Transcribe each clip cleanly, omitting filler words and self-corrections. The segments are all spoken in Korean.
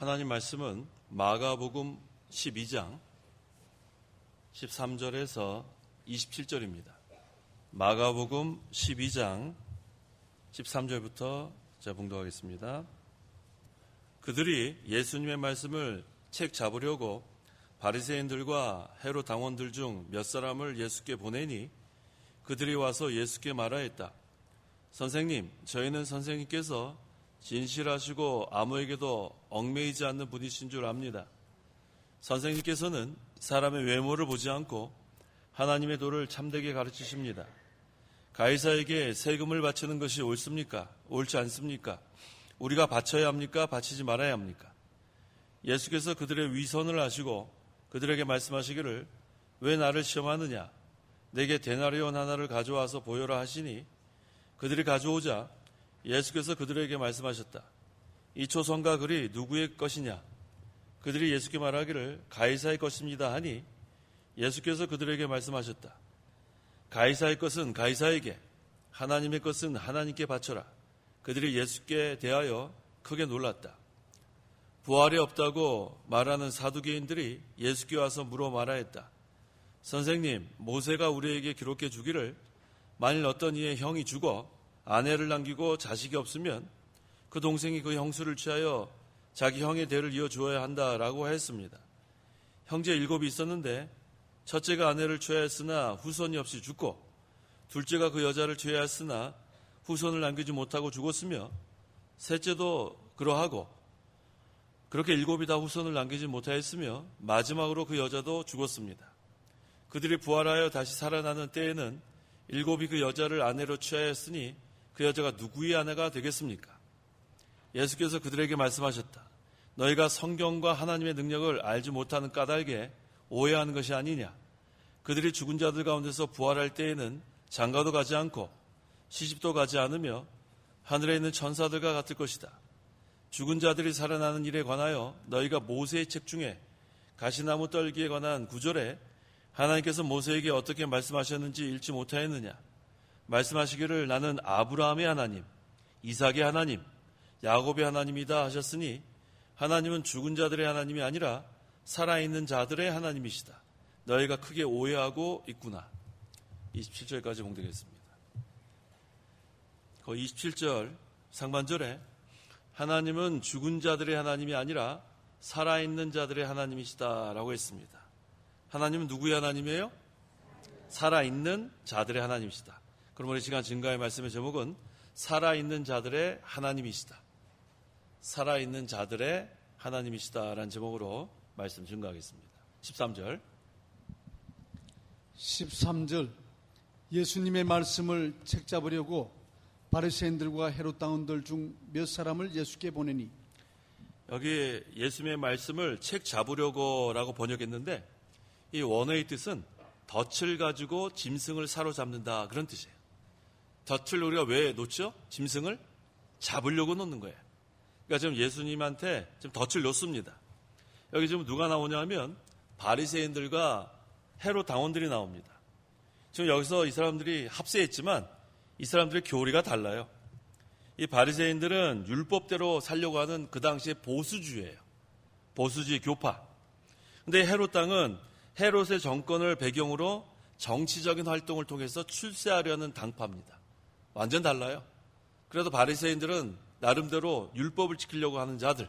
하나님 말씀은 마가복음 12장 13절에서 27절입니다. 마가복음 12장 13절부터 제가 봉독하겠습니다. 그들이 예수님의 말씀을 책 잡으려고 바리새인들과 헤롯 당원들 중 몇 사람을 예수께 보내니 그들이 와서 예수께 말하였다. 선생님, 저희는 선생님께서 진실하시고 아무에게도 얽매이지 않는 분이신 줄 압니다. 선생님께서는 사람의 외모를 보지 않고 하나님의 도를 참되게 가르치십니다. 가이사에게 세금을 바치는 것이 옳습니까? 옳지 않습니까? 우리가 바쳐야 합니까? 바치지 말아야 합니까? 예수께서 그들의 위선을 아시고 그들에게 말씀하시기를 왜 나를 시험하느냐? 내게 데나리온 하나를 가져와서 보여라 하시니 그들이 가져오자 예수께서 그들에게 말씀하셨다. 이 초성과 글이 누구의 것이냐? 그들이 예수께 말하기를 가이사의 것입니다 하니 예수께서 그들에게 말씀하셨다. 가이사의 것은 가이사에게, 하나님의 것은 하나님께 바쳐라. 그들이 예수께 대하여 크게 놀랐다. 부활이 없다고 말하는 사두개인들이 예수께 와서 물어 말하였다. 선생님, 모세가 우리에게 기록해 주기를 만일 어떤 이의 형이 죽어 아내를 남기고 자식이 없으면 그 동생이 그 형수를 취하여 자기 형의 대를 이어주어야 한다라고 했습니다. 형제 7이 있었는데 첫째가 아내를 취하였으나 후손이 없이 죽고 둘째가 그 여자를 취하였으나 후손을 남기지 못하고 죽었으며 셋째도 그러하고 그렇게 7이 다 후손을 남기지 못하였으며 마지막으로 그 여자도 죽었습니다. 그들이 부활하여 다시 살아나는 때에는 7이 그 여자를 아내로 취하였으니 그 여자가 누구의 아내가 되겠습니까? 예수께서 그들에게 말씀하셨다. 너희가 성경과 하나님의 능력을 알지 못하는 까닭에 오해하는 것이 아니냐? 그들이 죽은 자들 가운데서 부활할 때에는 장가도 가지 않고 시집도 가지 않으며 하늘에 있는 천사들과 같을 것이다. 죽은 자들이 살아나는 일에 관하여 너희가 모세의 책 중에 가시나무 떨기에 관한 구절에 하나님께서 모세에게 어떻게 말씀하셨는지 읽지 못하였느냐? 말씀하시기를 나는 아브라함의 하나님, 이삭의 하나님, 야곱의 하나님이다 하셨으니 하나님은 죽은 자들의 하나님이 아니라 살아있는 자들의 하나님이시다. 너희가 크게 오해하고 있구나. 27절까지 봉독했습니다. 그 27절 상반절에 하나님은 죽은 자들의 하나님이 아니라 살아있는 자들의 하나님이시다라고 했습니다. 하나님은 누구의 하나님이에요? 살아있는 자들의 하나님이시다. 그럼 우리 시간 증거의 말씀의 제목은 살아있는 자들의 하나님이시다. 살아있는 자들의 하나님이시다라는 제목으로 말씀 증거하겠습니다. 13절. 13절. 예수님의 말씀을 책 잡으려고 바리새인들과 헤롯 당원들 중 몇 사람을 예수께 보내니. 여기 예수님의 말씀을 책 잡으려고라고 번역했는데 이 원어의 뜻은 덫을 가지고 짐승을 사로잡는다 그런 뜻이에요. 덫을 우리가 왜 놓죠? 짐승을 잡으려고 놓는 거예요. 그러니까 지금 예수님한테 지금 덫을 놓습니다. 여기 지금 누가 나오냐 하면 바리새인들과 헤롯 당원들이 나옵니다. 지금 여기서 이 사람들이 합세했지만 이 사람들의 교리가 달라요. 이 바리새인들은 율법대로 살려고 하는 그 당시의 보수주의예요. 보수주의 교파. 근데 헤롯 당은 헤롯의 정권을 배경으로 정치적인 활동을 통해서 출세하려는 당파입니다. 완전 달라요. 그래도 바리새인들은 나름대로 율법을 지키려고 하는 자들,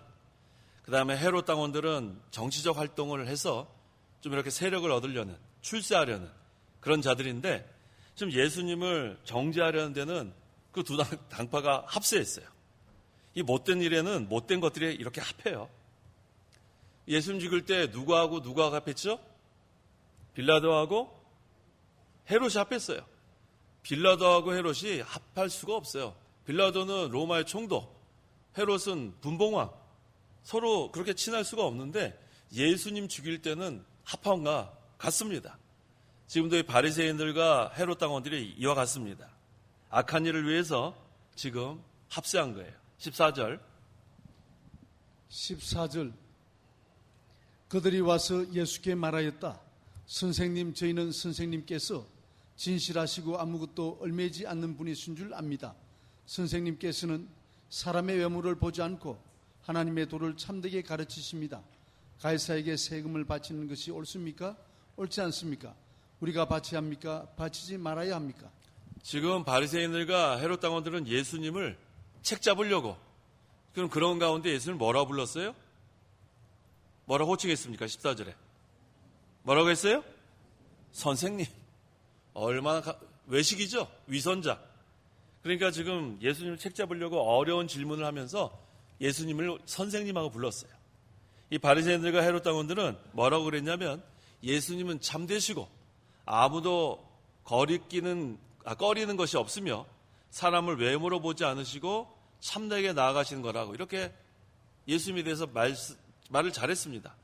그 다음에 헤롯 당원들은 정치적 활동을 해서 좀 이렇게 세력을 얻으려는, 출세하려는 그런 자들인데 지금 예수님을 정죄하려는 데는 그 두 당파가 합세했어요. 이 못된 일에는 못된 것들이 이렇게 합해요. 예수님 죽일 때 누구하고 누가 합했죠? 빌라도하고 헤롯이 합했어요. 빌라도하고 헤롯이 합할 수가 없어요. 빌라도는 로마의 총독, 헤롯은 분봉왕. 서로 그렇게 친할 수가 없는데 예수님 죽일 때는 합한과 같습니다. 지금도 이 바리새인들과 헤롯 당원들이 이와 같습니다. 악한 일을 위해서 지금 합세한 거예요. 14절. 14절. 그들이 와서 예수께 말하였다. 선생님, 저희는 선생님께서 진실하시고 아무것도 얽매이지 않는 분이신 줄 압니다. 선생님께서는 사람의 외모를 보지 않고 하나님의 도를 참되게 가르치십니다. 가이사에게 세금을 바치는 것이 옳습니까? 옳지 않습니까? 우리가 바쳐야 합니까? 바치지 말아야 합니까? 지금 바리새인들과 헤롯 당원들은 예수님을 책 잡으려고, 그럼 그런 가운데 예수님을 뭐라고 불렀어요? 뭐라고 호칭했습니까? 14절에 뭐라고 했어요? 선생님. 얼마나 외식이죠? 위선자. 그러니까 지금 예수님을 책 잡으려고 어려운 질문을 하면서 예수님을 선생님하고 불렀어요. 이 바리새인들과 헤롯 당원들은 뭐라고 그랬냐면, 예수님은 참되시고 아무도 꺼리는 것이 없으며 사람을 외모로 보지 않으시고 참되게 나아가시는 거라고, 이렇게 예수님에 대해서 말을 잘했습니다.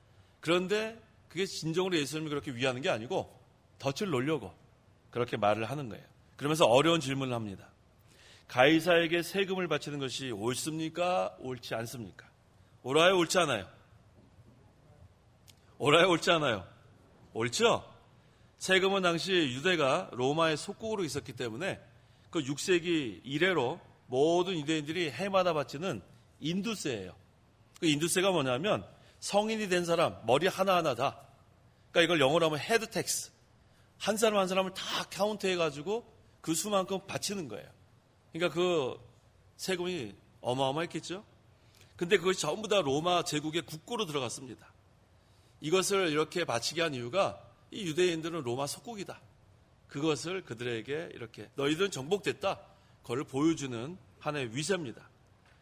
그런데 그게 진정으로 예수님을 그렇게 위하는 게 아니고 덫을 놓으려고 그렇게 말을 하는 거예요. 그러면서 어려운 질문을 합니다. 가이사에게 세금을 바치는 것이 옳습니까? 옳지 않습니까? 옳아요? 옳지 않아요? 옳아요? 옳지 않아요? 옳죠? 세금은 당시 유대가 로마의 속국으로 있었기 때문에 그 6세기 이래로 모든 유대인들이 해마다 바치는 인두세예요. 그 인두세가 뭐냐면 성인이 된 사람 머리 하나하나 다, 그러니까 이걸 영어로 하면 헤드 텍스, 한 사람 한 사람을 다 카운트해가지고 그 수만큼 바치는 거예요. 그러니까 그 세금이 어마어마했겠죠. 근데 그것이 전부 다 로마 제국의 국고로 들어갔습니다. 이것을 이렇게 바치게 한 이유가 이 유대인들은 로마 속국이다, 그것을 그들에게 이렇게 너희들은 정복됐다, 그걸 보여주는 하나의 위세입니다.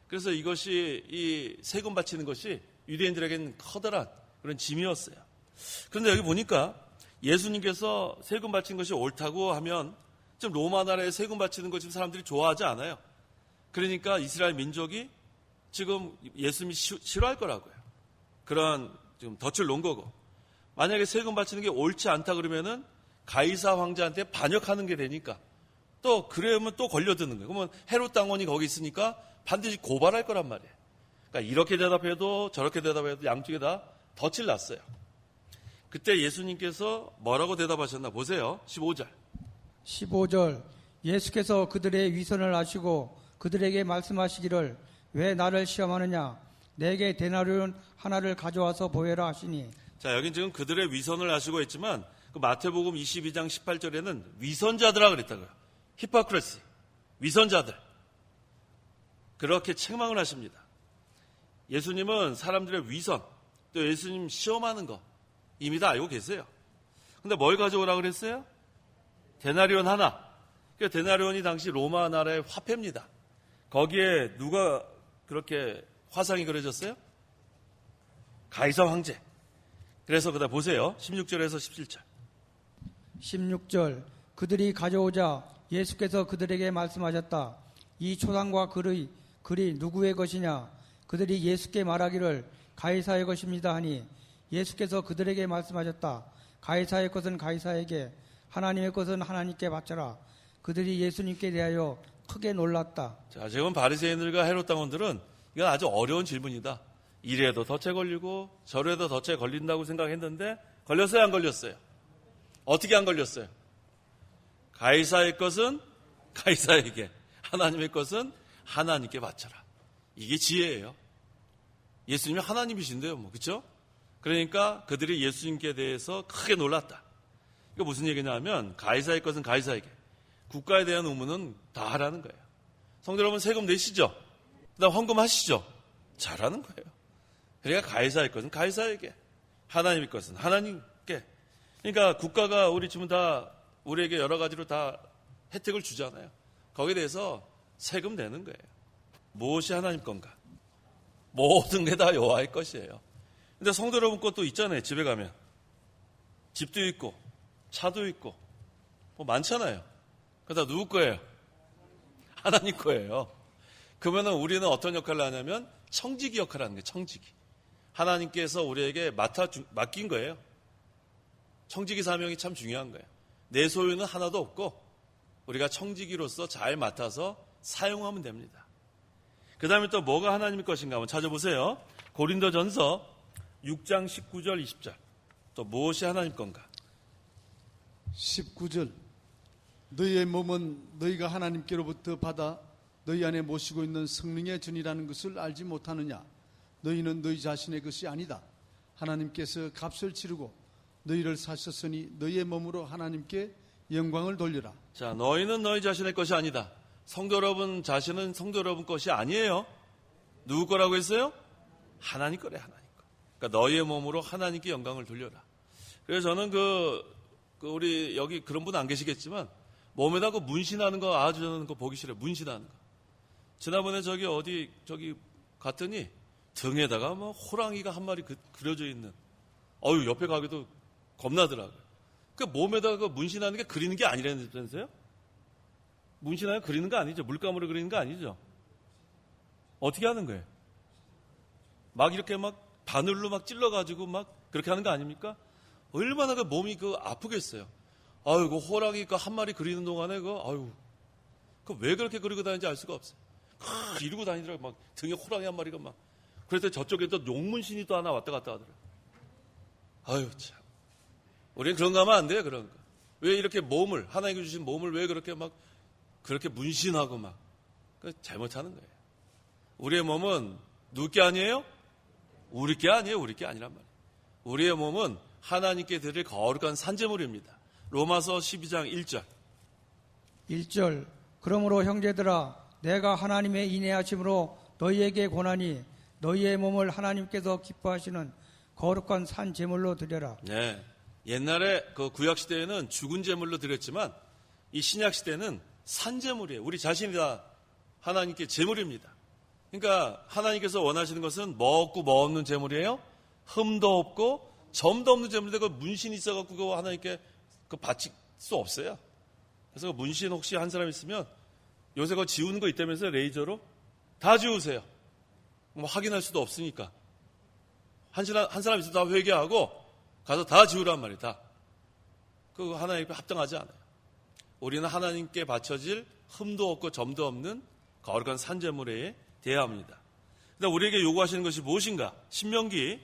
그래서 이것이, 이 세금 바치는 것이 유대인들에게는 커다란 그런 짐이었어요. 그런데 여기 보니까 예수님께서 세금 바치는 것이 옳다고 하면 지금 로마 나라에 세금 바치는 거 지금 사람들이 좋아하지 않아요. 그러니까 이스라엘 민족이 지금 예수님이 싫어할 거라고요. 그런 지금 덫을 놓은 거고, 만약에 세금 바치는 게 옳지 않다 그러면은 가이사 황제한테 반역하는 게 되니까 또 그러면 또 걸려드는 거예요. 그러면 헤롯 당원이 거기 있으니까 반드시 고발할 거란 말이에요. 그러니까 이렇게 대답해도 저렇게 대답해도 양쪽에 다 덫을 놨어요. 그때 예수님께서 뭐라고 대답하셨나 보세요. 15절. 15절. 예수께서 그들의 위선을 아시고 그들에게 말씀하시기를 왜 나를 시험하느냐, 내게 데나리온 하나를 가져와서 보여라 하시니. 자, 여긴 지금 그들의 위선을 아시고 했지만 그 마태복음 22장 18절에는 위선자들아 그랬다고요. 히포크레시, 위선자들. 그렇게 책망을 하십니다. 예수님은 사람들의 위선, 또 예수님 시험하는 거 이미 다 알고 계세요. 근데 뭘 가져오라고 그랬어요? 데나리온 하나. 그러니까 데나리온이 당시 로마 나라의 화폐입니다. 거기에 누가 그렇게 화상이 그려졌어요? 가이사 황제. 그래서 그다 보세요. 16절에서 17절. 16절. 그들이 가져오자 예수께서 그들에게 말씀하셨다. 이 초상과 글이 누구의 것이냐? 그들이 예수께 말하기를 가이사의 것입니다 하니, 예수께서 그들에게 말씀하셨다. 가이사의 것은 가이사에게, 하나님의 것은 하나님께 바쳐라. 그들이 예수님께 대하여 크게 놀랐다. 자, 지금 바리새인들과 헤롯 당원들은 이건 아주 어려운 질문이다. 이래도 덫에 걸리고 저래도 덫에 걸린다고 생각했는데 걸렸어요, 안 걸렸어요? 어떻게 안 걸렸어요? 가이사의 것은 가이사에게, 하나님의 것은 하나님께 바쳐라. 이게 지혜예요. 예수님이 하나님이신데요, 뭐, 그렇죠? 그러니까 그들이 예수님께 대해서 크게 놀랐다. 이거 무슨 얘기냐면 가이사의 것은 가이사에게, 국가에 대한 의무는 다 하라는 거예요. 성도 여러분, 세금 내시죠? 그다음 헌금하시죠? 잘하는 거예요. 그러니까 가이사의 것은 가이사에게, 하나님의 것은 하나님께. 그러니까 국가가 우리 지금 다 우리에게 여러 가지로 다 혜택을 주잖아요. 거기에 대해서 세금 내는 거예요. 무엇이 하나님 건가? 모든 게 다 여호와의 것이에요. 근데 성도 여러분 것도 있잖아요. 집에 가면 집도 있고 차도 있고 뭐 많잖아요. 그거 다 누구 거예요? 하나님 거예요. 그러면 우리는 어떤 역할을 하냐면 청지기 역할을 하는 거예요. 청지기. 하나님께서 우리에게 맡긴 거예요. 청지기 사명이 참 중요한 거예요. 내 소유는 하나도 없고 우리가 청지기로서 잘 맡아서 사용하면 됩니다. 그 다음에 또 뭐가 하나님의 것인가 한번 찾아보세요. 고린도전서 6장 19절 20절. 또 무엇이 하나님 건가? 19절. 너희의 몸은 너희가 하나님께로부터 받아 너희 안에 모시고 있는 성령의 전이라는 것을 알지 못하느냐? 너희는 너희 자신의 것이 아니다. 하나님께서 값을 치르고 너희를 사셨으니 너희의 몸으로 하나님께 영광을 돌려라. 자, 너희는 너희 자신의 것이 아니다. 성도 여러분 자신은 성도 여러분 것이 아니에요. 누구 거라고 했어요? 하나님 거래, 하나님 거. 그러니까 너희의 몸으로 하나님께 영광을 돌려라. 그래서 저는 우리 여기 그런 분 안 계시겠지만 몸에다 그 문신하는 거 아주 저는 그거 보기 싫어요. 문신하는 거. 지난번에 저기 갔더니 등에다가 뭐 호랑이가 한 마리 그려져 있는, 옆에 가기도 겁나더라고요. 그 몸에다가 그 문신하는 게 그리는 게 아니라면서요? 문신하면 그리는 거 아니죠? 물감으로 그리는 거 아니죠? 어떻게 하는 거예요? 막 이렇게 막 바늘로 막 찔러가지고 막 그렇게 하는 거 아닙니까? 얼마나 그 몸이 아프겠어요. 그 호랑이 한 마리 그리는 동안에 그 왜 그렇게 그리고 다니는지 알 수가 없어요. 이러고 다니더라고요. 막 등에 호랑이 한 마리가 막. 그래서 저쪽에 또 용문신이 또 하나 왔다 갔다 하더라고요. 참. 우리는 그런 거 하면 안 돼요, 그런 거. 왜 이렇게 하나님께 주신 몸을 왜 그렇게 문신하고 막. 잘못하는 거예요. 우리의 몸은 누구 게 아니에요? 우리 게 아니에요, 우리 게 아니란 말이에요. 우리의 몸은 하나님께 드릴 거룩한 산제물입니다. 로마서 12장 1절. 1절 그러므로 형제들아 내가 하나님의 인내하심으로 너희에게 권하니 너희의 몸을 하나님께서 기뻐하시는 거룩한 산 제물로 드려라. 네. 옛날에 그 구약 시대에는 죽은 제물로 드렸지만 이 신약 시대는 산 제물이에요. 우리 자신이 다 하나님께 제물입니다. 그러니까 하나님께서 원하시는 것은 뭐 없고 뭐 없는 제물이에요. 흠도 없고 점도 없는 제물인데 그 문신이 있어갖고 그거 하나님께 바칠 수 없어요. 그래서 그 문신 혹시 한 사람 있으면 요새 그거 지우는 거 있다면서요, 레이저로? 다 지우세요. 뭐 확인할 수도 없으니까. 한 사람 있으면 다 회개하고 가서 다 지우란 말이에요, 다. 그거 하나님께 합당하지 않아요. 우리는 하나님께 바쳐질 흠도 없고 점도 없는 거룩한 산제물에 대해야 합니다. 그다음 우리에게 요구하시는 것이 무엇인가? 신명기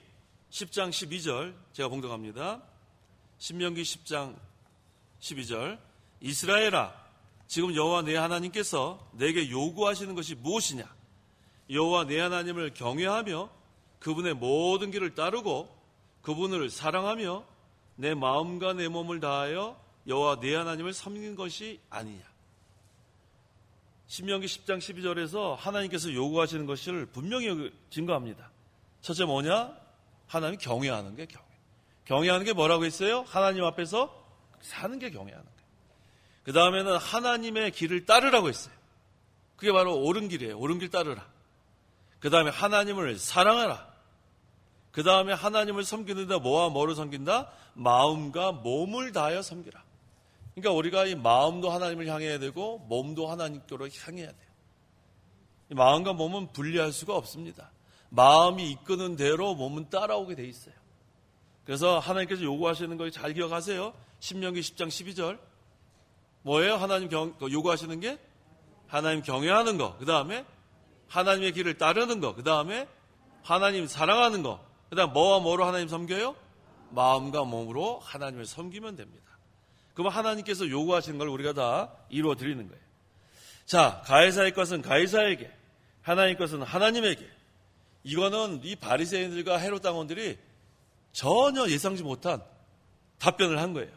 10장 12절 제가 봉독합니다. 신명기 10장 12절 이스라엘아 지금 여호와 내 하나님께서 내게 요구하시는 것이 무엇이냐? 여호와 내 하나님을 경외하며 그분의 모든 길을 따르고 그분을 사랑하며 내 마음과 내 몸을 다하여 여호와 내 하나님을 섬기는 것이 아니냐. 신명기 10장 12절에서 하나님께서 요구하시는 것을 분명히 증거합니다. 첫째 뭐냐? 하나님 경외하는 게 경외. 경외하는 게 뭐라고 했어요? 하나님 앞에서 사는 게 경외하는 거예요. 그 다음에는 하나님의 길을 따르라고 했어요. 그게 바로 옳은 길이에요. 옳은 길 따르라. 그 다음에 하나님을 사랑하라. 그 다음에 하나님을 섬기는데 뭐와 뭐를 섬긴다? 마음과 몸을 다하여 섬기라. 그러니까 우리가 이 마음도 하나님을 향해야 되고 몸도 하나님께로 향해야 돼요. 이 마음과 몸은 분리할 수가 없습니다. 마음이 이끄는 대로 몸은 따라오게 돼 있어요. 그래서 하나님께서 요구하시는 거 잘 기억하세요. 신명기 10장 12절 뭐예요? 하나님 요구하시는 게 하나님 경외하는 거, 그 다음에 하나님의 길을 따르는 거, 그 다음에 하나님 사랑하는 거, 그 다음 뭐와 뭐로 하나님 섬겨요? 마음과 몸으로 하나님을 섬기면 됩니다. 그러면 하나님께서 요구하시는 걸 우리가 다 이루어 드리는 거예요. 자, 가이사의 것은 가이사에게, 하나님 것은 하나님에게. 이거는 이 바리새인들과 헤롯 당원들이 전혀 예상치 못한 답변을 한 거예요.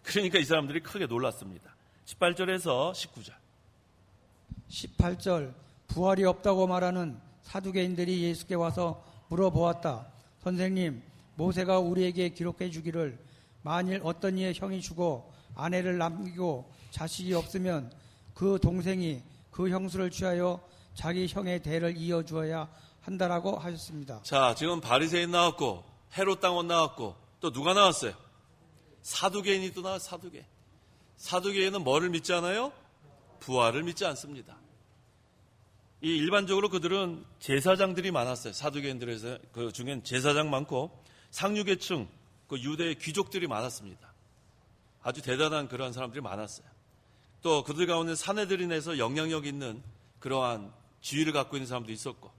그러니까 이 사람들이 크게 놀랐습니다. 18절에서 19절. 18절 부활이 없다고 말하는 사두개인들이 예수께 와서 물어보았다. 선생님, 모세가 우리에게 기록해 주기를 만일 어떤 이의 형이 죽어 아내를 남기고 자식이 없으면 그 동생이 그 형수를 취하여 자기 형의 대를 이어주어야 한다라고 하셨습니다. 자, 지금 바리새인 나왔고 헤롯 당원 나왔고 또 누가 나왔어요? 사두개인이 또 나왔어요. 사두개인. 사두개인은 뭐를 믿지 않아요? 부활을 믿지 않습니다. 이 일반적으로 그들은 제사장들이 많았어요. 사두개인들에서 그 중엔 제사장 많고 상류계층 그 유대의 귀족들이 많았습니다. 아주 대단한 그러한 사람들이 많았어요. 또 그들 가운데 사내들인에서 영향력 있는 그러한 지위를 갖고 있는 사람도 있었고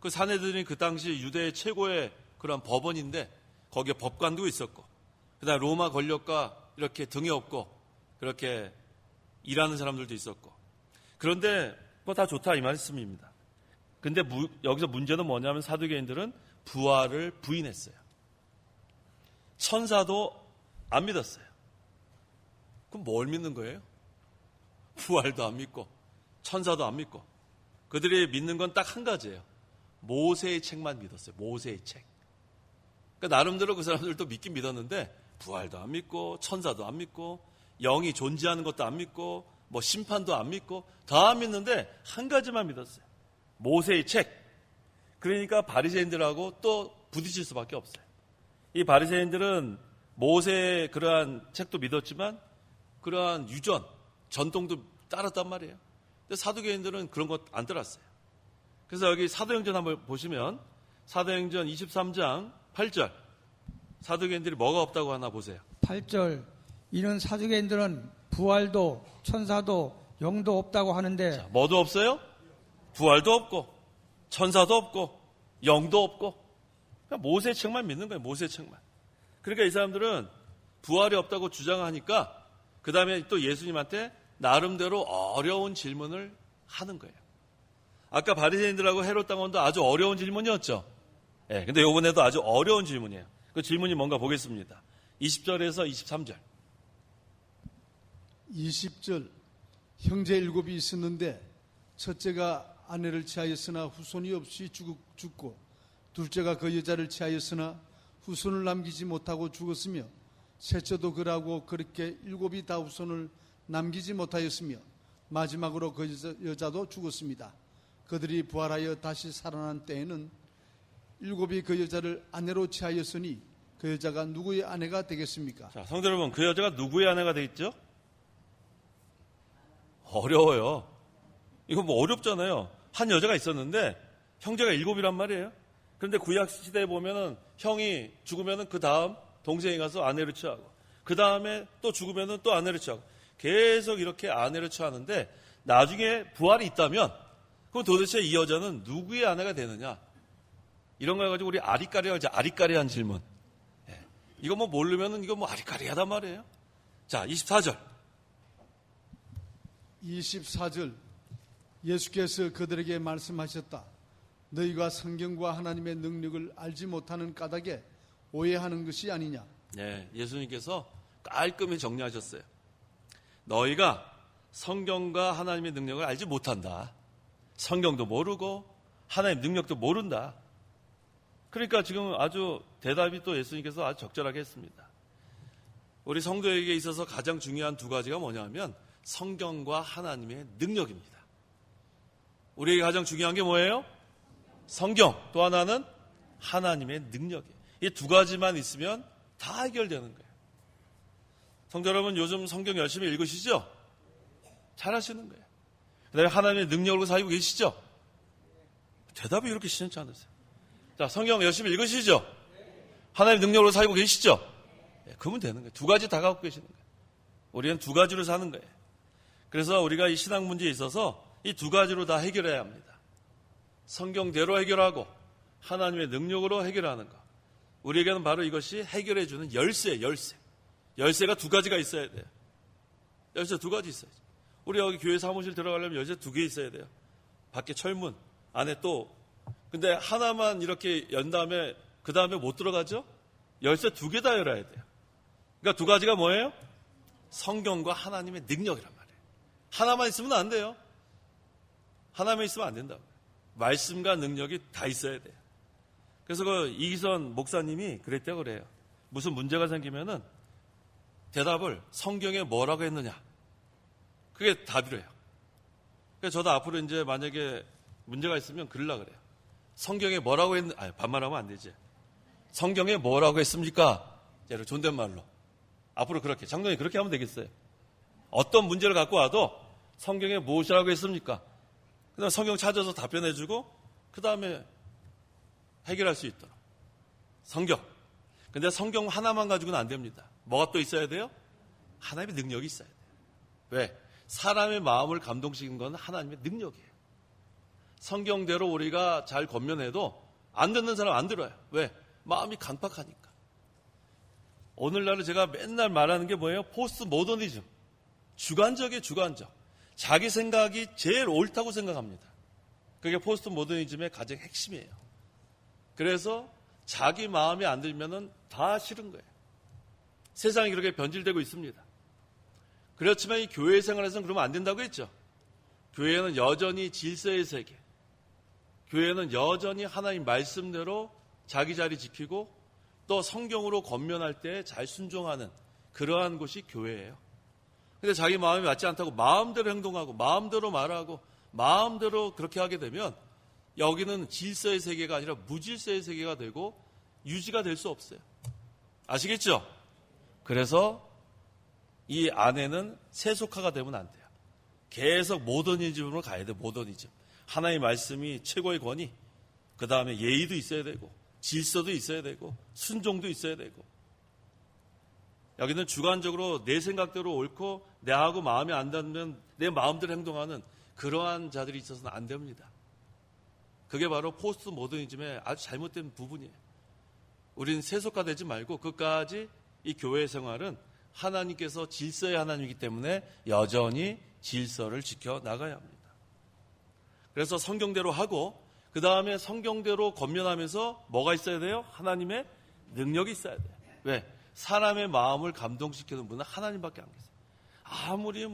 그 사내들이 그 당시 유대의 최고의 그러한 법원인데 거기에 법관도 있었고 그다음 로마 권력과 이렇게 등에 업고 그렇게 일하는 사람들도 있었고 그런데 그거 다 좋다 이 말씀입니다. 근데 여기서 문제는 뭐냐면 사두개인들은 부활을 부인했어요. 천사도 안 믿었어요. 그럼 뭘 믿는 거예요? 부활도 안 믿고 천사도 안 믿고 그들이 믿는 건 딱 한 가지예요. 모세의 책만 믿었어요. 모세의 책. 그러니까 나름대로 그 사람들도 믿긴 믿었는데 부활도 안 믿고 천사도 안 믿고 영이 존재하는 것도 안 믿고 뭐 심판도 안 믿고 다 안 믿는데 한 가지만 믿었어요. 모세의 책. 그러니까 바리새인들하고 또 부딪힐 수밖에 없어요. 이 바리새인들은 모세의 그러한 책도 믿었지만 그러한 유전, 전통도 따랐단 말이에요. 근데 사두개인들은 그런 것 안 따랐어요. 그래서 여기 사도행전 한번 보시면 사도행전 23장 8절 사두개인들이 뭐가 없다고 하나 보세요. 8절 이는 사두개인들은 부활도 천사도 영도 없다고 하는데 자, 뭐도 없어요? 부활도 없고 천사도 없고 영도 없고 그냥 모세의 책만 믿는 거예요. 모세의 책만. 그러니까 이 사람들은 부활이 없다고 주장하니까 그 다음에 또 예수님한테 나름대로 어려운 질문을 하는 거예요. 아까 바리새인들하고 헤롯 당원도 아주 어려운 질문이었죠. 예, 근데 이번에도 아주 어려운 질문이에요. 그 질문이 뭔가 보겠습니다. 20절에서 23절. 20절 형제 7이 있었는데 첫째가 아내를 취하였으나 후손이 없이 죽고 둘째가 그 여자를 취하였으나 후손을 남기지 못하고 죽었으며 셋째도 그러고 그렇게 7이 다 후손을 남기지 못하였으며 마지막으로 그 여자도 죽었습니다. 그들이 부활하여 다시 살아난 때에는 7이 그 여자를 아내로 취하였으니 그 여자가 누구의 아내가 되겠습니까? 자, 성도 여러분, 그 여자가 누구의 아내가 되겠죠? 어려워요. 이거 뭐 어렵잖아요. 한 여자가 있었는데 형제가 7이란 말이에요. 그런데 구약 시대에 보면은 형이 죽으면은 그 다음 동생이 가서 아내를 취하고 그 다음에 또 죽으면은 또 아내를 취하고 계속 이렇게 아내를 취하는데 나중에 부활이 있다면 그럼 도대체 이 여자는 누구의 아내가 되느냐? 이런 걸 가지고 우리 아리까리한 질문. 예. 이거 뭐 모르면은 이거 뭐 아리까리하단 말이에요. 자, 24절. 24절 예수께서 그들에게 말씀하셨다. 너희가 성경과 하나님의 능력을 알지 못하는 까닭에 오해하는 것이 아니냐. 네, 예수님께서 깔끔히 정리하셨어요. 너희가 성경과 하나님의 능력을 알지 못한다. 성경도 모르고 하나님의 능력도 모른다. 그러니까 지금 아주 대답이 또 예수님께서 아주 적절하게 했습니다. 우리 성도에게 있어서 가장 중요한 두 가지가 뭐냐면 성경과 하나님의 능력입니다. 우리에게 가장 중요한 게 뭐예요? 성경, 또 하나는 하나님의 능력이에요. 이 두 가지만 있으면 다 해결되는 거예요. 성도 여러분, 요즘 성경 열심히 읽으시죠? 잘하시는 거예요. 그 다음에 하나님의 능력으로 살고 계시죠? 대답이 이렇게 시원치 않으세요. 자, 성경 열심히 읽으시죠? 하나님의 능력으로 살고 계시죠? 네, 그러면 되는 거예요. 두 가지 다 갖고 계시는 거예요. 우리는 두 가지로 사는 거예요. 그래서 우리가 이 신앙 문제에 있어서 이 두 가지로 다 해결해야 합니다. 성경대로 해결하고 하나님의 능력으로 해결하는 것. 우리에게는 바로 이것이 해결해 주는 열쇠예요. 열쇠. 열쇠가 두 가지가 있어야 돼요. 열쇠 두 가지 있어야죠. 우리 여기 교회 사무실 들어가려면 열쇠 두 개 있어야 돼요. 밖에 철문, 안에 또. 근데 하나만 이렇게 연 다음에 그 다음에 못 들어가죠? 열쇠 두 개 다 열어야 돼요. 그러니까 두 가지가 뭐예요? 성경과 하나님의 능력이란 말이에요. 하나만 있으면 안 돼요. 하나만 있으면 안 된다고요. 말씀과 능력이 다 있어야 돼요. 그래서 그 이기선 목사님이 그랬다고 그래요. 무슨 문제가 생기면은 대답을 성경에 뭐라고 했느냐. 그게 답이래요. 그래서 저도 앞으로 이제 만약에 문제가 있으면 그러려고 그래요. 성경에 뭐라고 반말하면 안 되지. 성경에 뭐라고 했습니까? 예를 존댓말로. 앞으로 그렇게, 장로님 그렇게 하면 되겠어요. 어떤 문제를 갖고 와도 성경에 무엇이라고 했습니까? 그 다음에 성경 찾아서 답변해주고 그 다음에 해결할 수 있도록. 성경. 근데 성경 하나만 가지고는 안 됩니다. 뭐가 또 있어야 돼요? 하나님의 능력이 있어야 돼요. 왜? 사람의 마음을 감동시키는 건 하나님의 능력이에요. 성경대로 우리가 잘 권면해도 안 듣는 사람 안 들어요. 왜? 마음이 강팍하니까. 오늘날은 제가 맨날 말하는 게 뭐예요? 포스트 모더니즘. 주관적이에요, 주관적. 자기 생각이 제일 옳다고 생각합니다. 그게 포스트 모더니즘의 가장 핵심이에요. 그래서 자기 마음에 안 들면은 다 싫은 거예요. 세상이 그렇게 변질되고 있습니다. 그렇지만 이 교회 생활에서는 그러면 안 된다고 했죠. 교회는 여전히 질서의 세계, 교회는 여전히 하나님 말씀대로 자기 자리 지키고 또 성경으로 권면할 때 잘 순종하는 그러한 곳이 교회예요. 근데 자기 마음이 맞지 않다고 마음대로 행동하고 마음대로 말하고 마음대로 그렇게 하게 되면 여기는 질서의 세계가 아니라 무질서의 세계가 되고 유지가 될 수 없어요. 아시겠죠? 그래서 이 안에는 세속화가 되면 안 돼요. 계속 모더니즘으로 가야 돼요. 모더니즘. 하나님의 말씀이 최고의 권위, 그 다음에 예의도 있어야 되고 질서도 있어야 되고 순종도 있어야 되고, 여기는 주관적으로 내 생각대로 옳고 내하고 마음에 안 닿는 내 마음대로 행동하는 그러한 자들이 있어서는 안 됩니다. 그게 바로 포스트 모더니즘의 아주 잘못된 부분이에요. 우리는 세속화되지 말고 끝까지 이 교회 생활은 하나님께서 질서의 하나님이기 때문에 여전히 질서를 지켜나가야 합니다. 그래서 성경대로 하고 그 다음에 성경대로 권면하면서 뭐가 있어야 돼요? 하나님의 능력이 있어야 돼요. 왜? 사람의 마음을 감동시키는 분은 하나님밖에 안 계세요. 아무리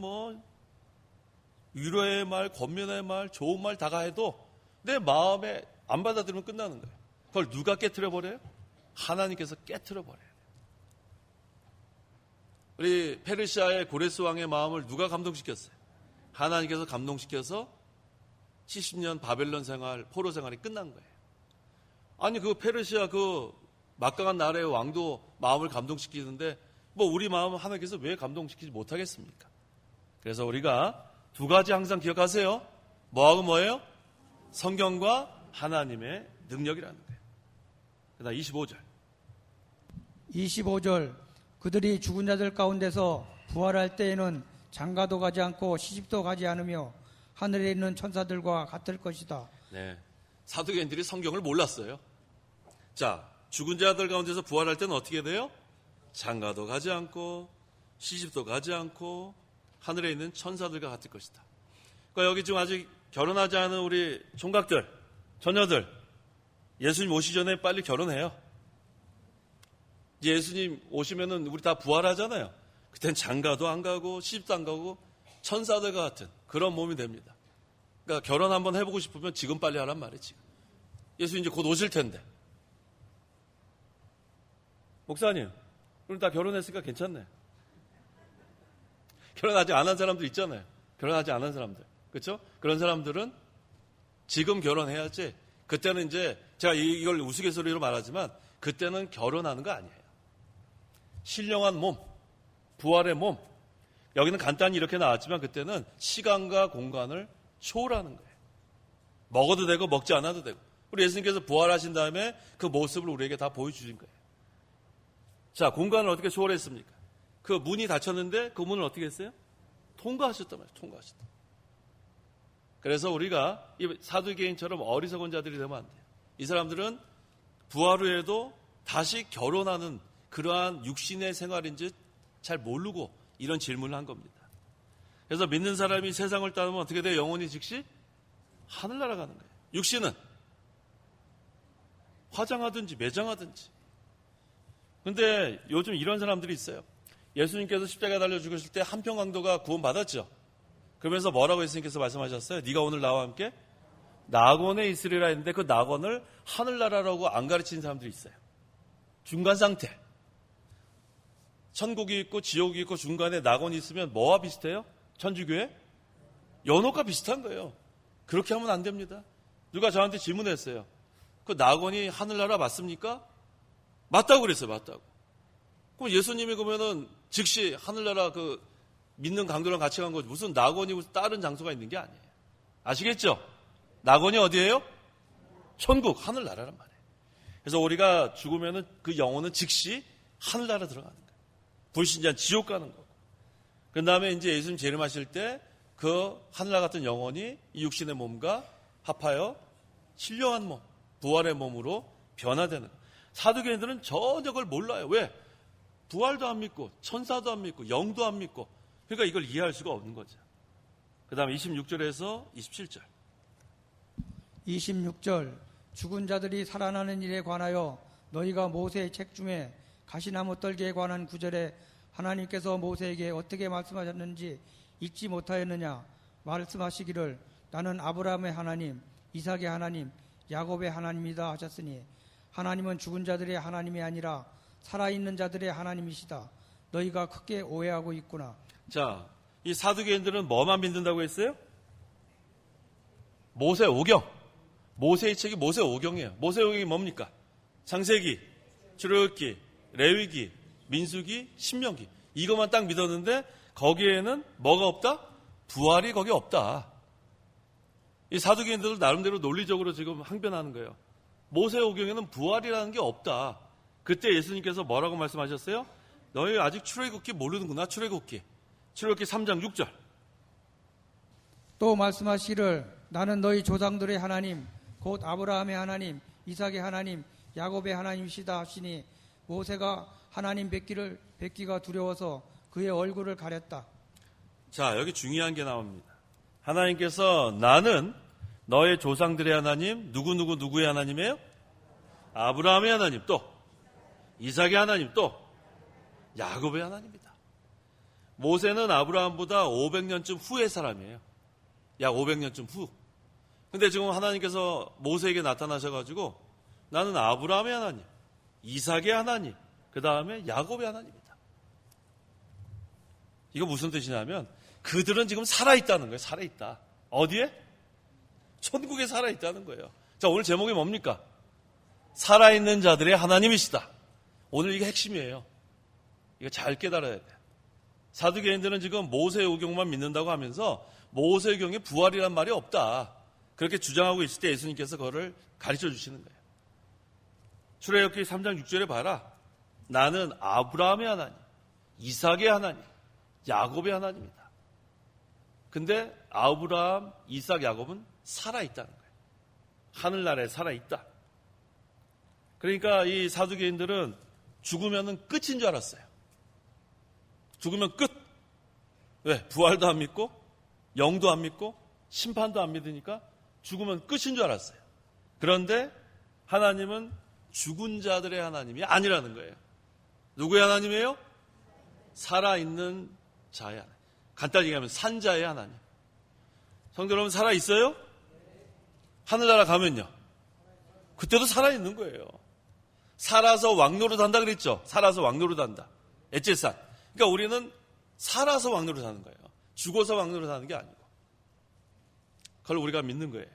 위로의 말, 권면의 말, 좋은 말 다 해도 내 마음에 안 받아들이면 끝나는 거예요. 그걸 누가 깨트려버려요? 하나님께서 깨트려버려요. 우리 페르시아의 고레스 왕의 마음을 누가 감동시켰어요? 하나님께서 감동시켜서 70년 바벨론 생활, 포로 생활이 끝난 거예요. 아니 그 페르시아 그 막강한 나라의 왕도 마음을 감동시키는데 우리 마음은 하나님께서 왜 감동시키지 못하겠습니까? 그래서 우리가 두 가지 항상 기억하세요. 뭐하고 뭐예요? 성경과 하나님의 능력이라는 거예요. 그다음 25절. 25절 그들이 죽은 자들 가운데서 부활할 때에는 장가도 가지 않고 시집도 가지 않으며 하늘에 있는 천사들과 같을 것이다. 네, 사두개인들이 성경을 몰랐어요. 자, 죽은 자들 가운데서 부활할 때는 어떻게 돼요? 장가도 가지 않고 시집도 가지 않고 하늘에 있는 천사들과 같을 것이다. 그러니까 여기 지금 아직 결혼하지 않은 우리 총각들, 처녀들, 예수님 오시기 전에 빨리 결혼해요. 이제 예수님 오시면은 우리 다 부활하잖아요. 그땐 장가도 안 가고 시집도 안 가고 천사들과 같은 그런 몸이 됩니다. 그러니까 결혼 한번 해보고 싶으면 지금 빨리 하란 말이지. 예수 이제 곧 오실 텐데. 목사님, 그럼 다 결혼했으니까 괜찮네. 결혼하지 않은 사람들 있잖아요. 결혼하지 않은 사람들. 그렇죠? 그런 사람들은 지금 결혼해야지. 그때는 이제 제가 이걸 우스갯소리로 말하지만 그때는 결혼하는 거 아니에요. 신령한 몸, 부활의 몸. 여기는 간단히 이렇게 나왔지만 그때는 시간과 공간을 초월하는 거예요. 먹어도 되고 먹지 않아도 되고. 우리 예수님께서 부활하신 다음에 그 모습을 우리에게 다 보여주신 거예요. 자, 공간을 어떻게 초월했습니까? 그 문이 닫혔는데 그 문을 어떻게 했어요? 통과하셨단 말이에요. 통과하셨다. 그래서 우리가 이 사두개인처럼 어리석은 자들이 되면 안 돼요. 이 사람들은 부활 후에도 다시 결혼하는 그러한 육신의 생활인지 잘 모르고 이런 질문을 한 겁니다. 그래서 믿는 사람이 세상을 따르면 어떻게 돼요? 영혼이 즉시 하늘나라 가는 거예요. 육신은 화장하든지 매장하든지. 근데 요즘 이런 사람들이 있어요. 예수님께서 십자가에 달려 죽으실 때 한평강도가 구원받았죠. 그러면서 뭐라고 예수님께서 말씀하셨어요? 네가 오늘 나와 함께 낙원에 있으리라 했는데 그 낙원을 하늘나라라고 안 가르치는 사람들이 있어요. 중간 상태. 천국이 있고 지옥이 있고 중간에 낙원이 있으면 뭐와 비슷해요? 천주교의 연옥과 비슷한 거예요. 그렇게 하면 안 됩니다. 누가 저한테 질문했어요. 그 낙원이 하늘나라 맞습니까? 맞다고 그랬어요. 맞다고. 그럼 예수님이 그러면은 즉시 하늘나라 그 믿는 강도랑 같이 간 거지. 무슨 낙원이 무슨 다른 장소가 있는 게 아니에요. 아시겠죠? 낙원이 어디예요? 천국, 하늘나라란 말이에요. 그래서 우리가 죽으면은 그 영혼은 즉시 하늘나라 들어가는 거예요. 불신자는 지옥 가는 거고. 그 다음에 이제 예수님 재림하실 때 그 하늘나라 같은 영혼이 이 육신의 몸과 합하여 신령한 몸, 부활의 몸으로 변화되는 거예요. 사두개인들은 전혀 그걸 몰라요. 왜? 부활도 안 믿고 천사도 안 믿고 영도 안 믿고 그러니까 이걸 이해할 수가 없는 거죠. 그 다음에 26절에서 27절. 26절 죽은 자들이 살아나는 일에 관하여 너희가 모세의 책 중에 가시나무 떨기에 관한 구절에 하나님께서 모세에게 어떻게 말씀하셨는지 읽지 못하였느냐. 말씀하시기를 나는 아브라함의 하나님, 이삭의 하나님, 야곱의 하나님이다 하셨으니 하나님은 죽은 자들의 하나님이 아니라 살아있는 자들의 하나님이시다. 너희가 크게 오해하고 있구나. 자, 이 사두개인들은 뭐만 믿는다고 했어요? 모세오경. 모세의 책이 모세오경이에요. 모세오경이 뭡니까? 창세기, 출애굽기, 레위기, 민수기, 신명기. 이것만 딱 믿었는데 거기에는 뭐가 없다? 부활이 거기 없다. 이 사두개인들도 나름대로 논리적으로 지금 항변하는 거예요. 모세오경에는 부활이라는 게 없다. 그때 예수님께서 뭐라고 말씀하셨어요? 너희 아직 출애굽기 모르는구나. 출애굽기 3장 6절. 또 말씀하시기를 나는 너희 조상들의 하나님 곧 아브라함의 하나님, 이삭의 하나님, 야곱의 하나님이시다 하시니 모세가 하나님 뵙기가 두려워서 그의 얼굴을 가렸다. 자, 여기 중요한 게 나옵니다. 하나님께서 나는 너의 조상들의 하나님, 누구의 하나님이에요? 아브라함의 하나님, 또 이삭의 하나님, 또 야곱의 하나님이다. 모세는 아브라함보다 500년쯤 후의 사람이에요. 약 500년쯤 후. 근데 지금 하나님께서 모세에게 나타나셔가지고 나는 아브라함의 하나님, 이삭의 하나님, 그 다음에 야곱의 하나님이다. 이거 무슨 뜻이냐면 그들은 지금 살아있다는 거예요. 살아있다. 어디에? 천국에 살아있다는 거예요. 자, 오늘 제목이 뭡니까? 살아있는 자들의 하나님이시다. 오늘 이게 핵심이에요. 이거 잘 깨달아야 돼요. 사두개인들은 지금 모세오경만 믿는다고 하면서 모세오경에 부활이란 말이 없다. 그렇게 주장하고 있을 때 예수님께서 그거를 가르쳐 주시는 거예요. 출애굽기 3장 6절에 봐라. 나는 아브라함의 하나님, 이삭의 하나님, 야곱의 하나님이다. 근데 아브라함, 이삭, 야곱은 살아있다는 거예요. 하늘나라에 살아있다. 그러니까 이 사두개인들은 죽으면 끝인 줄 알았어요. 죽으면 끝. 왜? 부활도 안 믿고 영도 안 믿고 심판도 안 믿으니까 죽으면 끝인 줄 알았어요. 그런데 하나님은 죽은 자들의 하나님이 아니라는 거예요. 누구의 하나님이에요? 살아있는 자의 하나님. 간단히 얘기하면 산자의 하나님. 성도 여러분 살아있어요? 하늘나라 가면요. 그때도 살아있는 거예요. 살아서 왕노릇한다 그랬죠. 살아서 왕노릇한다. 엣제산. 그러니까 우리는 살아서 왕노릇하는 거예요. 죽어서 왕노릇하는 게 아니고. 그걸 우리가 믿는 거예요.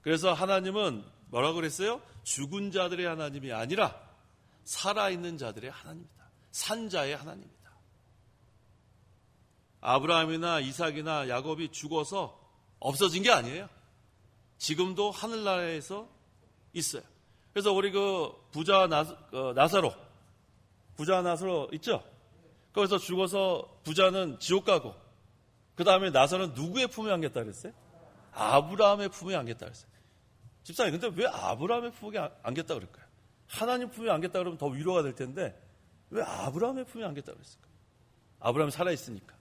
그래서 하나님은 뭐라고 그랬어요? 죽은 자들의 하나님이 아니라 살아있는 자들의 하나님이다. 산자의 하나님이다. 아브라함이나 이삭이나 야곱이 죽어서 없어진 게 아니에요. 지금도 하늘나라에서 있어요. 그래서 우리 그 부자 나사로 있죠? 거기서 죽어서 부자는 지옥 가고 그 다음에 나사로는 누구의 품에 안겼다 그랬어요? 아브라함의 품에 안겼다 그랬어요. 집사님, 근데 왜 아브라함의 품에 안겼다 그럴까요? 하나님 품에 안겼다 그러면 더 위로가 될 텐데 왜 아브라함의 품에 안겼다 그랬을까요? 아브라함이 살아있으니까.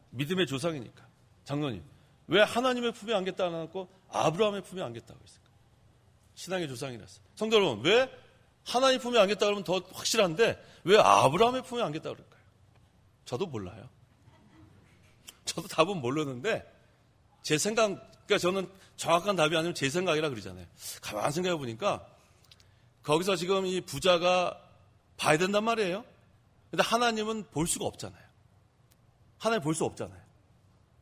믿음의 조상이니까. 장로님, 왜 하나님의 품에 안겼다 안 하고 아브라함의 품에 안겼다고 했을까요? 신앙의 조상이라서. 성도 여러분, 왜 하나님 품에 안겼다 그러면 더 확실한데 왜 아브라함의 품에 안겼다 그럴까요? 저도 몰라요. 저도 답은 모르는데 제 생각, 그러니까 저는 정확한 답이 아니면 제 생각이라 그러잖아요. 가만히 생각해 보니까 거기서 지금 이 부자가 봐야 된단 말이에요. 근데 하나님은 볼 수가 없잖아요. 하나님 볼 수 없잖아요.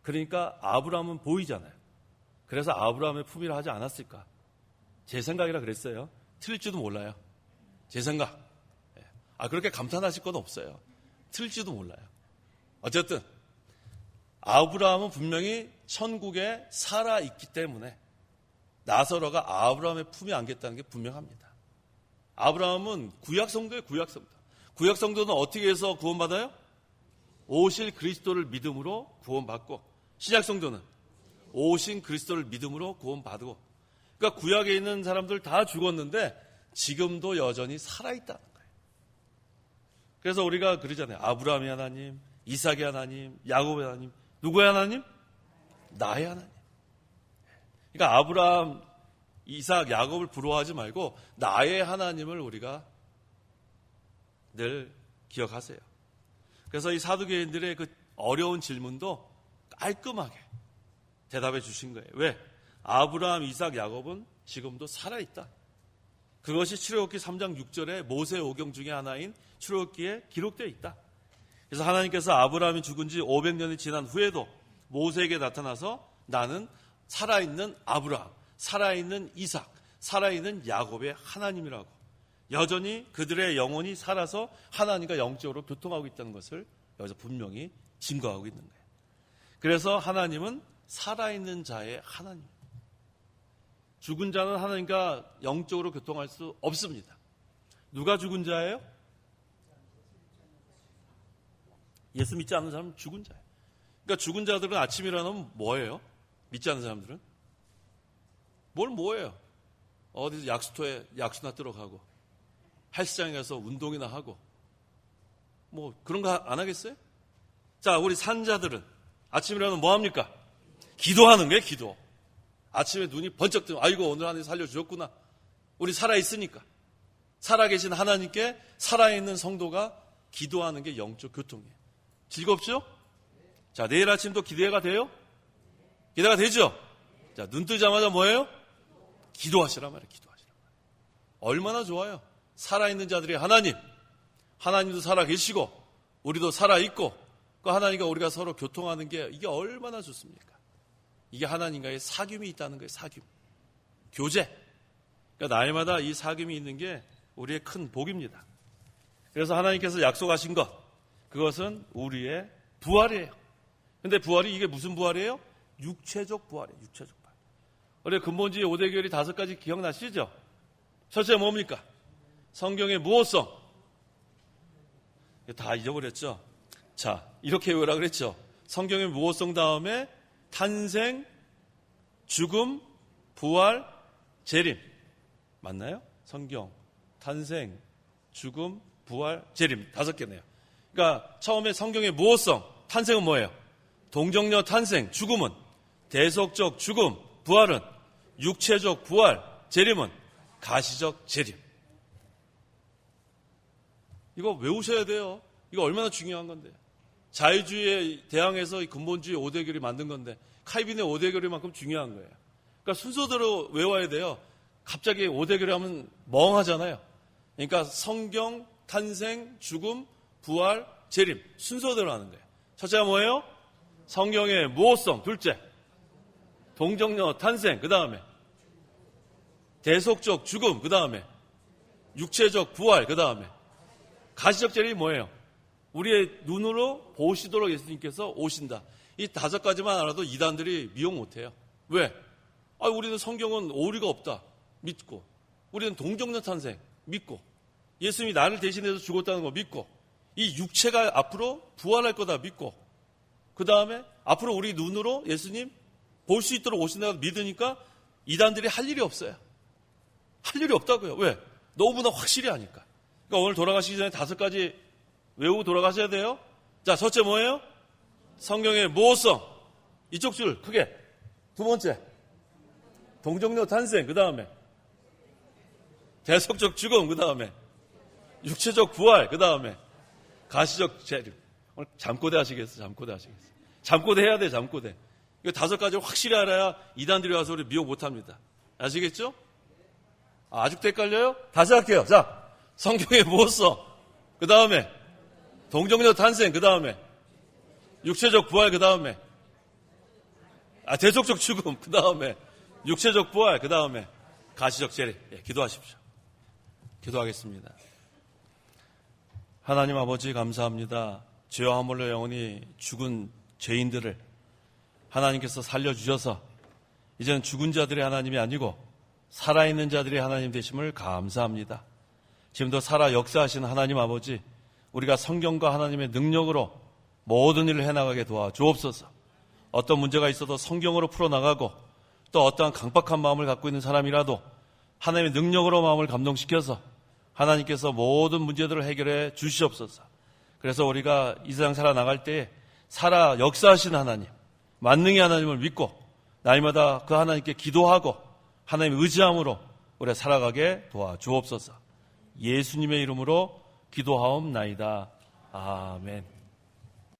그러니까 아브라함은 보이잖아요. 그래서 아브라함의 품이라 하지 않았을까? 제 생각이라 그랬어요. 틀릴지도 몰라요. 제 생각. 그렇게 감탄하실 건 없어요. 틀릴지도 몰라요. 어쨌든 아브라함은 분명히 천국에 살아있기 때문에 나사로가 아브라함의 품에 안겼다는 게 분명합니다. 아브라함은 구약성도예요. 구약성도는 어떻게 해서 구원받아요? 오실 그리스도를 믿음으로 구원받고, 신약성도는 오신 그리스도를 믿음으로 구원받고, 그러니까 구약에 있는 사람들 다 죽었는데 지금도 여전히 살아있다는 거예요. 그래서 우리가 그러잖아요. 아브라함의 하나님, 이삭의 하나님, 야곱의 하나님. 누구의 하나님? 나의 하나님. 그러니까 아브라함, 이삭, 야곱을 부러워하지 말고 나의 하나님을 우리가 늘 기억하세요. 그래서 이 사두개인들의 그 어려운 질문도 깔끔하게 대답해 주신 거예요. 왜? 아브라함, 이삭, 야곱은 지금도 살아있다. 그것이 출애굽기 3장 6절에 모세 오경 중에 하나인 출애굽기에 기록되어 있다. 그래서 하나님께서 아브라함이 죽은 지 500년이 지난 후에도 모세에게 나타나서 나는 살아있는 아브라함, 살아있는 이삭, 살아있는 야곱의 하나님이라고 여전히 그들의 영혼이 살아서 하나님과 영적으로 교통하고 있다는 것을 여기서 분명히 증거하고 있는 거예요. 그래서 하나님은 살아있는 자의 하나님. 죽은 자는 하나님과 영적으로 교통할 수 없습니다. 누가 죽은 자예요? 예수 믿지 않는 사람은 죽은 자예요. 그러니까 죽은 자들은 아침에 일어나면 뭐예요? 믿지 않는 사람들은? 뭘 뭐예요? 어디서 약수터에 약수나 들어가고 헬스장에 가서 운동이나 하고 뭐 그런 거 안 하겠어요? 자, 우리 산자들은 아침에 일어나면 뭐 합니까? 기도하는 거예요, 기도. 아침에 눈이 번쩍 뜨면 아이고 오늘 하나님 살려주셨구나. 우리 살아있으니까. 살아계신 하나님께 살아있는 성도가 기도하는 게 영적 교통이에요. 즐겁죠? 자, 내일 아침도 기대가 돼요? 기대가 되죠? 자, 눈 뜨자마자 뭐예요? 기도하시란 말이에요. 기도하시란 말이에요. 얼마나 좋아요. 살아있는 자들이 하나님, 하나님도 살아계시고 우리도 살아있고 그 하나님과 우리가 서로 교통하는 게 이게 얼마나 좋습니까? 이게 하나님과의 사귐이 있다는 거예요. 사귐. 교제. 그러니까 날마다 이 사귐이 있는 게 우리의 큰 복입니다. 그래서 하나님께서 약속하신 것, 그것은 우리의 부활이에요. 근데 부활이 이게 무슨 부활이에요? 육체적 부활이에요. 육체적 부활. 우리 근본주의 5대 교리 5가지 기억나시죠? 첫째 뭡니까? 성경의 무호성. 다 잊어버렸죠? 자, 이렇게 외우라 그랬죠? 성경의 무호성 다음에 탄생, 죽음, 부활, 재림. 맞나요? 성경, 탄생, 죽음, 부활, 재림. 5개네요. 그러니까 처음에 성경의 무호성, 탄생은 뭐예요? 동정녀 탄생, 죽음은 대속적 죽음, 부활은 육체적 부활, 재림은 가시적 재림. 이거 외우셔야 돼요. 이거 얼마나 중요한 건데요. 자유주의에 대항해서 근본주의 5대 교리 만든 건데 칼빈의 5대 교리만큼 중요한 거예요. 그러니까 순서대로 외워야 돼요. 갑자기 5대 교리 하면 멍하잖아요. 그러니까 성경, 탄생, 죽음, 부활, 재림 순서대로 하는 거예요. 첫째가 뭐예요? 성경의 무호성. 둘째, 동정녀 탄생. 그 다음에 대속적 죽음. 그 다음에 육체적 부활. 그 다음에 가시적 재림이 뭐예요? 우리의 눈으로 보시도록 예수님께서 오신다. 이 5가지만 알아도 이단들이 미용 못해요. 왜? 우리는 성경은 오류가 없다. 믿고. 우리는 동정녀 탄생. 믿고. 예수님이 나를 대신해서 죽었다는 거 믿고. 이 육체가 앞으로 부활할 거다. 믿고. 그 다음에 앞으로 우리 눈으로 예수님 볼 수 있도록 오신다고 믿으니까 이단들이 할 일이 없어요. 할 일이 없다고요. 왜? 너무나 확실히 하니까. 그러니까 오늘 돌아가시기 전에 5가지 외우고 돌아가셔야 돼요. 자, 첫째 뭐예요? 성경의 무호성. 이쪽 줄 크게. 두 번째, 동정녀 탄생. 그 다음에 대속적 죽음. 그 다음에 육체적 부활. 그 다음에 가시적 재림. 오늘 잠꼬대 하시겠어요? 잠꼬대 하시겠어요? 잠꼬대 해야 돼. 잠꼬대. 이거 5가지를 확실히 알아야 이단들이 와서 우리 미혹 못합니다. 아시겠죠? 아직도 헷갈려요? 다시 할게요. 자, 성경의 무호성. 그 다음에 동정녀 탄생. 그 다음에 육체적 부활. 그 다음에 대속적 죽음. 그 다음에 육체적 부활. 그 다음에 가시적 재림. 기도하십시오. 기도하겠습니다. 하나님 아버지 감사합니다. 죄와 허물로 영원히 죽은 죄인들을 하나님께서 살려주셔서 이제는 죽은 자들의 하나님이 아니고 살아있는 자들의 하나님 되심을 감사합니다. 지금도 살아 역사하신 하나님 아버지, 우리가 성경과 하나님의 능력으로 모든 일을 해나가게 도와주옵소서. 어떤 문제가 있어도 성경으로 풀어나가고 또 어떠한 강박한 마음을 갖고 있는 사람이라도 하나님의 능력으로 마음을 감동시켜서 하나님께서 모든 문제들을 해결해 주시옵소서. 그래서 우리가 이 세상 살아나갈 때에 살아 역사하신 하나님, 만능의 하나님을 믿고 날마다 그 하나님께 기도하고 하나님 의지함으로 우리가 살아가게 도와주옵소서. 예수님의 이름으로 기도하옵나이다. 아멘.